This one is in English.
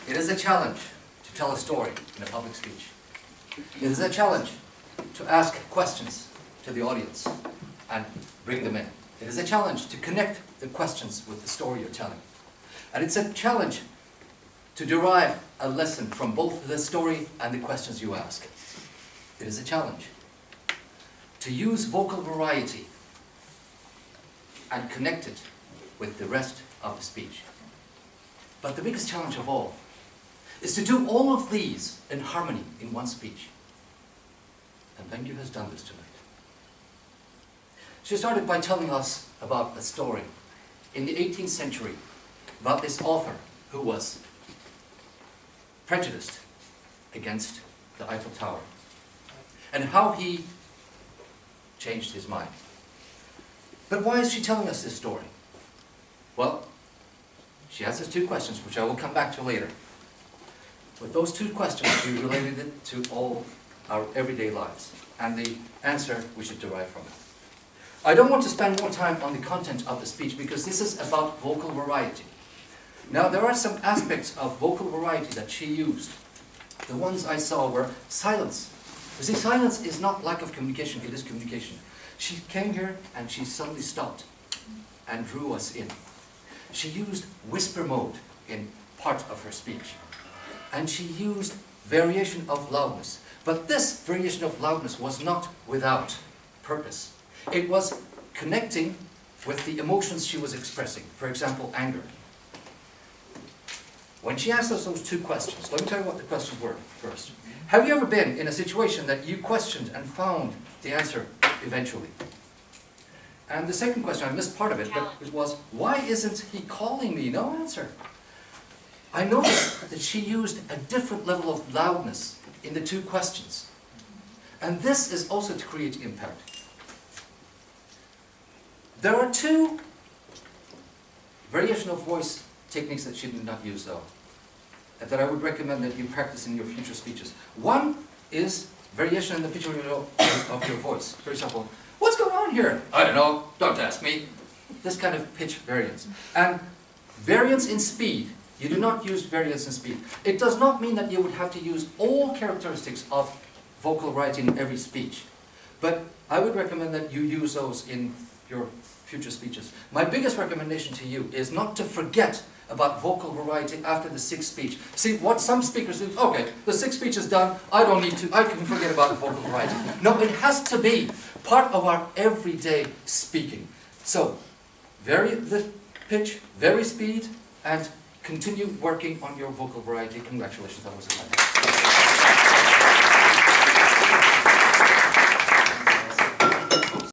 It is a challenge to tell a story in a public speech. It is a challenge to ask questions to the audience and bring them in. It is a challenge to connect the questions with the story you're telling. And it's a challenge to derive a lesson from both the story and the questions you ask. It is a challenge to use vocal variety and connect it with the rest of the speech. But the biggest challenge of all is to do all of these in harmony in one speech. And Bengu has done this tonight. She started by telling us about a story in the 18th century about this author who was prejudiced against the Eiffel Tower and how he changed his mind. But why is she telling us this story? Well, she has those two questions, which I will come back to later. With those two questions, we related it to all our everyday lives, and the answer we should derive from it. I don't want to spend more time on the content of the speech, because this is about vocal variety. Now, there are some aspects of vocal variety that she used. The ones I saw were silence. You see, silence is not lack of communication, it is communication. She came here and she suddenly stopped and drew us in. She used whisper mode in part of her speech. And she used variation of loudness. But this variation of loudness was not without purpose. It was connecting with the emotions she was expressing. For example, anger. When she asked us those two questions, let me tell you what the questions were first. Have you ever been in a situation that you questioned and found the answer eventually? And the second question, I missed part of it, but it was, why isn't he calling me? No answer. I noticed that she used a different level of loudness in the two questions. And this is also to create impact. There are two variation of voice techniques that she did not use, though, that I would recommend that you practice in your future speeches. One is variation in the pitch of your voice. For example, what's going on here? I don't know, don't ask me. This kind of pitch variance. And variance in speed. You do not use variance in speed. It does not mean that you would have to use all characteristics of vocal variety in every speech. But I would recommend that you use those in your future speeches. My biggest recommendation to you is not to forget about vocal variety after the sixth speech. See, what some speakers do, okay, the sixth speech is done, I can forget about vocal variety. No, it has to be part of our everyday speaking. So, vary the pitch, vary speed, and continue working on your vocal variety. Congratulations, that was a